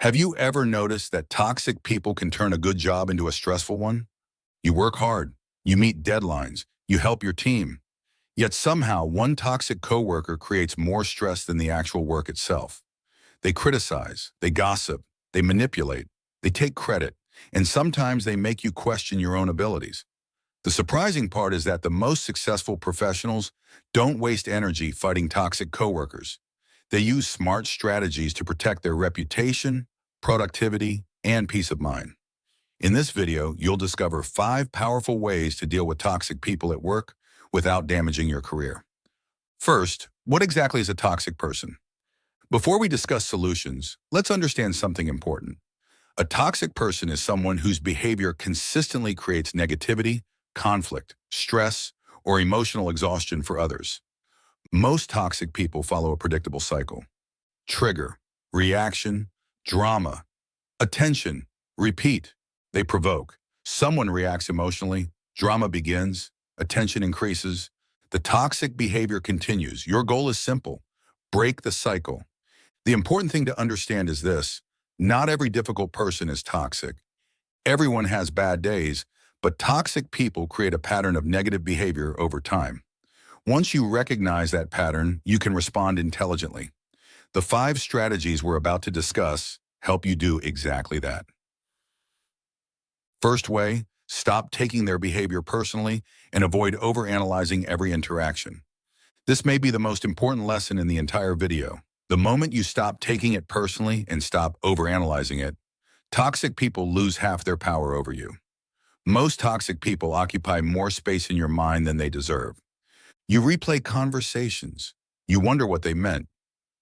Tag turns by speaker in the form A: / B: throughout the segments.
A: Have you ever noticed that toxic people can turn a good job into a stressful one? You work hard, you meet deadlines, you help your team, yet somehow one toxic coworker creates more stress than the actual work itself. They criticize, they gossip, they manipulate, they take credit, and sometimes they make you question your own abilities. The surprising part is that the most successful professionals don't waste energy fighting toxic coworkers. They use smart strategies to protect their reputation, productivity, and peace of mind. In this video, you'll discover 5 powerful ways to deal with toxic people at work without damaging your career. First, what exactly is a toxic person? Before we discuss solutions, let's understand something important. A toxic person is someone whose behavior consistently creates negativity, conflict, stress, or emotional exhaustion for others. Most toxic people follow a predictable cycle. Trigger, reaction, drama, attention, repeat. They provoke. Someone reacts emotionally, drama begins, attention increases. The toxic behavior continues. Your goal is simple: break the cycle. The important thing to understand is this: not every difficult person is toxic. Everyone has bad days, but toxic people create a pattern of negative behavior over time. Once you recognize that pattern, you can respond intelligently. The 5 strategies we're about to discuss help you do exactly that. First way, stop taking their behavior personally and avoid overanalyzing every interaction. This may be the most important lesson in the entire video. The moment you stop taking it personally and stop overanalyzing it, toxic people lose half their power over you. Most toxic people occupy more space in your mind than they deserve. You replay conversations. You wonder what they meant.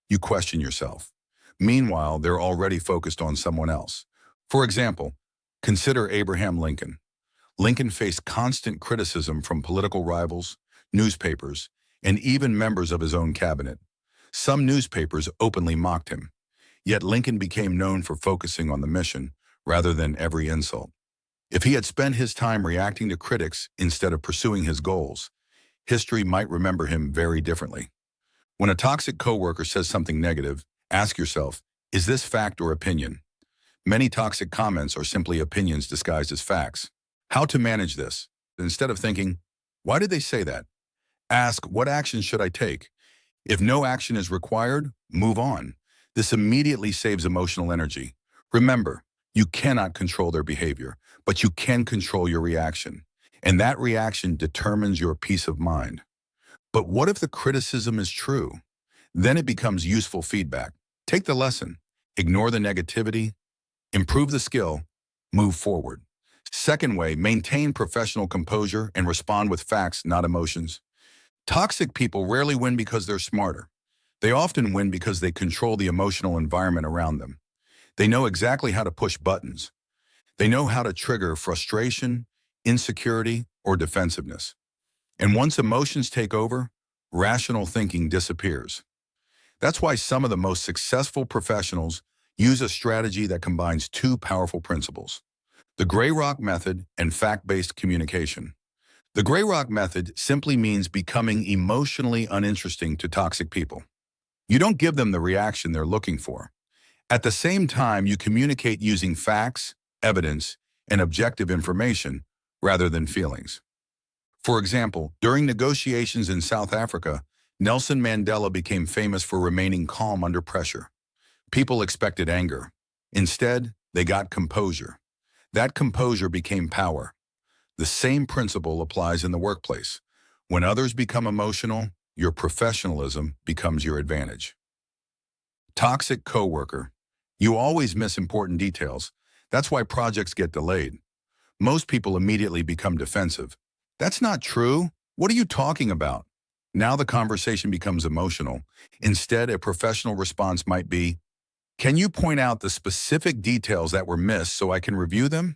A: You question yourself. Meanwhile, they're already focused on someone else. For example, consider Abraham Lincoln. Lincoln faced constant criticism from political rivals, newspapers, and even members of his own cabinet. Some newspapers openly mocked him. Yet Lincoln became known for focusing on the mission rather than every insult. If he had spent his time reacting to critics instead of pursuing his goals, history might remember him very differently. When a toxic coworker says something negative, ask yourself, is this fact or opinion? Many toxic comments are simply opinions disguised as facts. How to manage this? Instead of thinking, why did they say that? Ask, what action should I take? If no action is required, move on. This immediately saves emotional energy. Remember, you cannot control their behavior, but you can control your reaction. And that reaction determines your peace of mind. But what if the criticism is true? Then it becomes useful feedback. Take the lesson, ignore the negativity, improve the skill, move forward. Second way, maintain professional composure and respond with facts, not emotions. Toxic people rarely win because they're smarter. They often win because they control the emotional environment around them. They know exactly how to push buttons. They know how to trigger frustration, insecurity, or defensiveness. And once emotions take over, rational thinking disappears. That's why some of the most successful professionals use a strategy that combines 2 powerful principles: the gray rock method and fact-based communication. The gray rock method simply means becoming emotionally uninteresting to toxic people. You don't give them the reaction they're looking for. At the same time, you communicate using facts, evidence, and objective information rather than feelings. For example, during negotiations in South Africa, Nelson Mandela became famous for remaining calm under pressure. People expected anger. Instead, they got composure. That composure became power. The same principle applies in the workplace. When others become emotional, your professionalism becomes your advantage. Toxic coworker. You always miss important details. That's why projects get delayed. Most people immediately become defensive. That's not true. What are you talking about? Now the conversation becomes emotional. Instead, a professional response might be, can you point out the specific details that were missed so I can review them?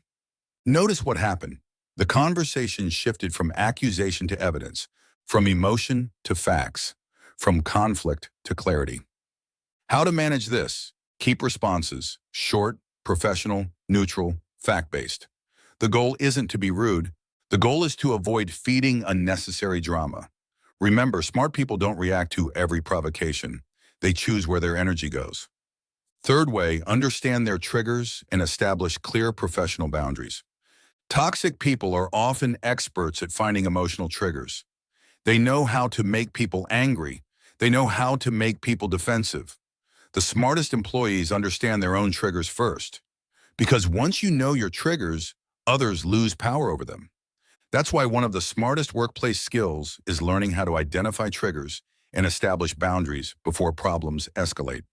A: Notice what happened. The conversation shifted from accusation to evidence, from emotion to facts, from conflict to clarity. How to manage this? Keep responses short, professional, neutral, fact-based. The goal isn't to be rude. The goal is to avoid feeding unnecessary drama. Remember, smart people don't react to every provocation. They choose where their energy goes. Third way, understand their triggers and establish clear professional boundaries. Toxic people are often experts at finding emotional triggers. They know how to make people angry. They know how to make people defensive. The smartest employees understand their own triggers first, because once you know your triggers, others lose power over them. That's why one of the smartest workplace skills is learning how to identify triggers and establish boundaries before problems escalate.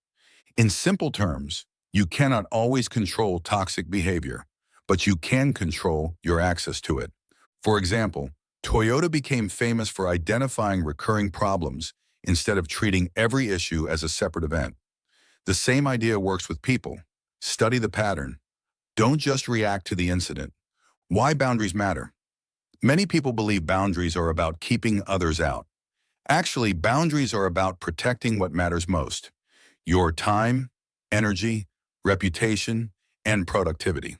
A: In simple terms, you cannot always control toxic behavior, but you can control your access to it. For example, Toyota became famous for identifying recurring problems instead of treating every issue as a separate event. The same idea works with people. Study the pattern. Don't just react to the incident. Why boundaries matter? Many people believe boundaries are about keeping others out. Actually, boundaries are about protecting what matters most: your time, energy, reputation, and productivity.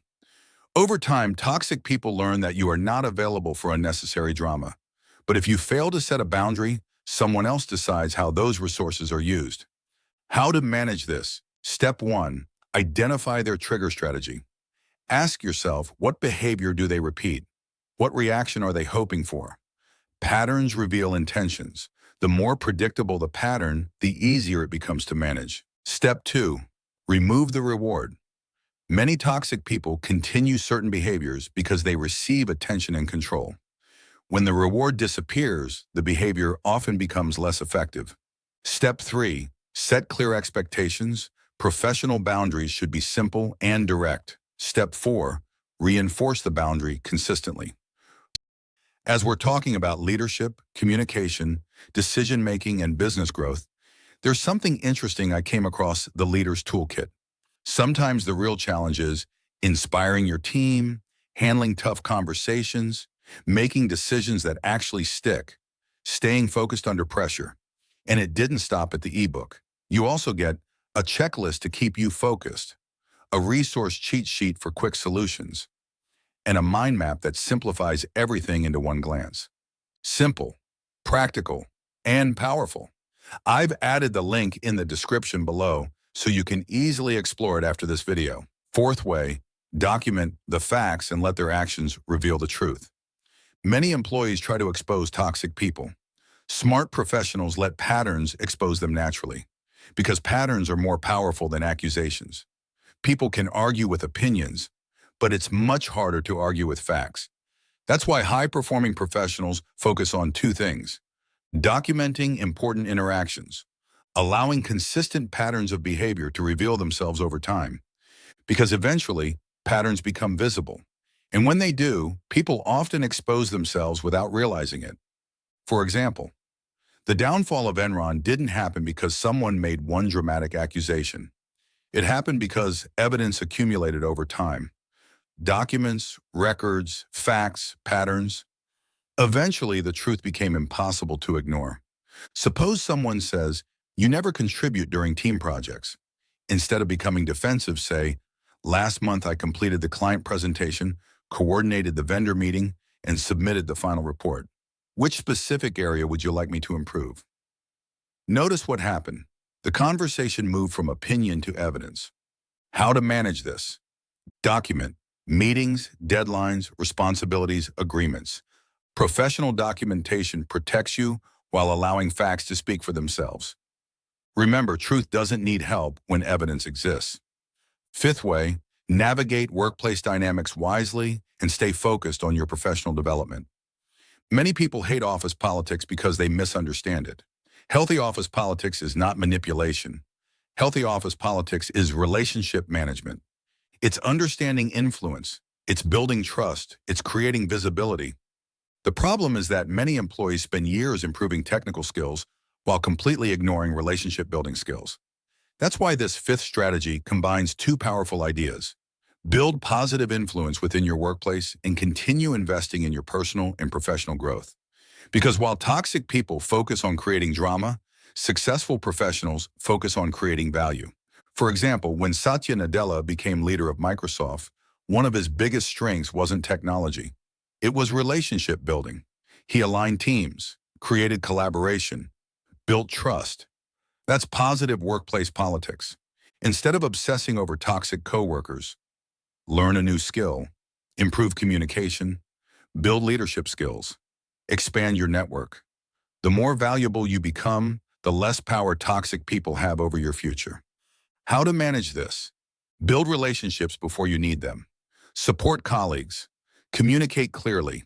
A: Over time, toxic people learn that you are not available for unnecessary drama. But if you fail to set a boundary, someone else decides how those resources are used. How to manage this? Step 1. Identify their trigger strategy. Ask yourself, what behavior do they repeat? What reaction are they hoping for? Patterns reveal intentions. The more predictable the pattern, the easier it becomes to manage. Step 2. Remove the reward. Many toxic people continue certain behaviors because they receive attention and control. When the reward disappears, the behavior often becomes less effective. Step 3. Set clear expectations. Professional boundaries should be simple and direct. Step 4. Reinforce the boundary consistently. As we're talking about leadership, communication, decision-making, and business growth, there's something interesting I came across: the Leader's Toolkit. Sometimes the real challenge is inspiring your team, handling tough conversations, making decisions that actually stick, staying focused under pressure. And it didn't stop at the ebook. You also get a checklist to keep you focused, a resource cheat sheet for quick solutions, and a mind map that simplifies everything into one glance. Simple, practical, and powerful. I've added the link in the description below so you can easily explore it after this video. Fourth way, document the facts and let their actions reveal the truth. Many employees try to expose toxic people. Smart professionals let patterns expose them naturally, because patterns are more powerful than accusations. People can argue with opinions, but it's much harder to argue with facts. That's why high-performing professionals focus on two things: documenting important interactions, allowing consistent patterns of behavior to reveal themselves over time, because eventually patterns become visible. And when they do, people often expose themselves without realizing it. For example, the downfall of Enron didn't happen because someone made one dramatic accusation. It happened because evidence accumulated over time. Documents, records, facts, patterns. Eventually, the truth became impossible to ignore. Suppose someone says, "You never contribute during team projects." Instead of becoming defensive, say, "Last month I completed the client presentation, coordinated the vendor meeting, and submitted the final report. Which specific area would you like me to improve?" Notice what happened. The conversation moved from opinion to evidence. How to manage this? Document meetings, deadlines, responsibilities, agreements. Professional documentation protects you while allowing facts to speak for themselves. Remember, truth doesn't need help when evidence exists. Fifth way, navigate workplace dynamics wisely and stay focused on your professional development. Many people hate office politics because they misunderstand it. Healthy office politics is not manipulation. Healthy office politics is relationship management. It's understanding influence. It's building trust. It's creating visibility. The problem is that many employees spend years improving technical skills while completely ignoring relationship building skills. That's why this fifth strategy combines two powerful ideas: build positive influence within your workplace and continue investing in your personal and professional growth. Because while toxic people focus on creating drama, successful professionals focus on creating value. For example, when Satya Nadella became leader of Microsoft, one of his biggest strengths wasn't technology. It was relationship building. He aligned teams, created collaboration, built trust. That's positive workplace politics. Instead of obsessing over toxic coworkers, learn a new skill, improve communication, build leadership skills, expand your network. The more valuable you become, the less power toxic people have over your future. How to manage this? Build relationships before you need them. Support colleagues. Communicate clearly.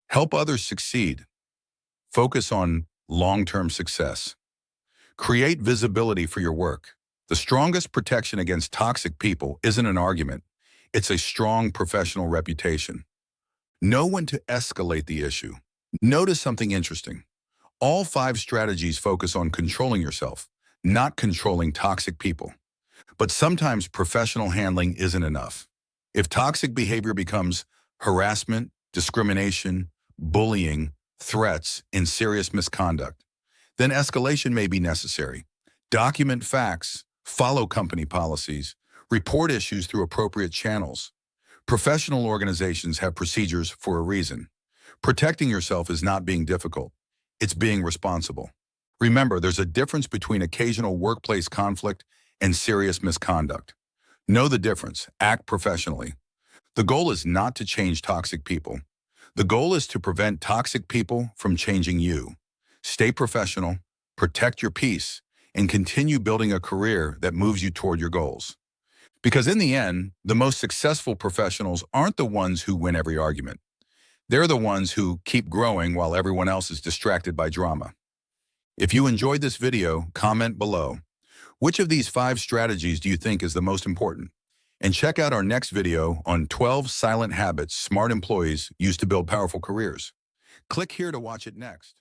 A: Help others succeed. Focus on long-term success. Create visibility for your work. The strongest protection against toxic people isn't an argument. It's a strong professional reputation. Know when to escalate the issue. Notice something interesting. All 5 strategies focus on controlling yourself, not controlling toxic people. But sometimes professional handling isn't enough. If toxic behavior becomes harassment, discrimination, bullying, threats, and serious misconduct, then escalation may be necessary. Document facts, follow company policies, report issues through appropriate channels. Professional organizations have procedures for a reason. Protecting yourself is not being difficult. It's being responsible. Remember, there's a difference between occasional workplace conflict and serious misconduct. Know the difference. Act professionally. The goal is not to change toxic people. The goal is to prevent toxic people from changing you. Stay professional, protect your peace, and continue building a career that moves you toward your goals. Because in the end, the most successful professionals aren't the ones who win every argument. They're the ones who keep growing while everyone else is distracted by drama. If you enjoyed this video, comment below. Which of these 5 strategies do you think is the most important? And check out our next video on 12 silent habits smart employees use to build powerful careers. Click here to watch it next.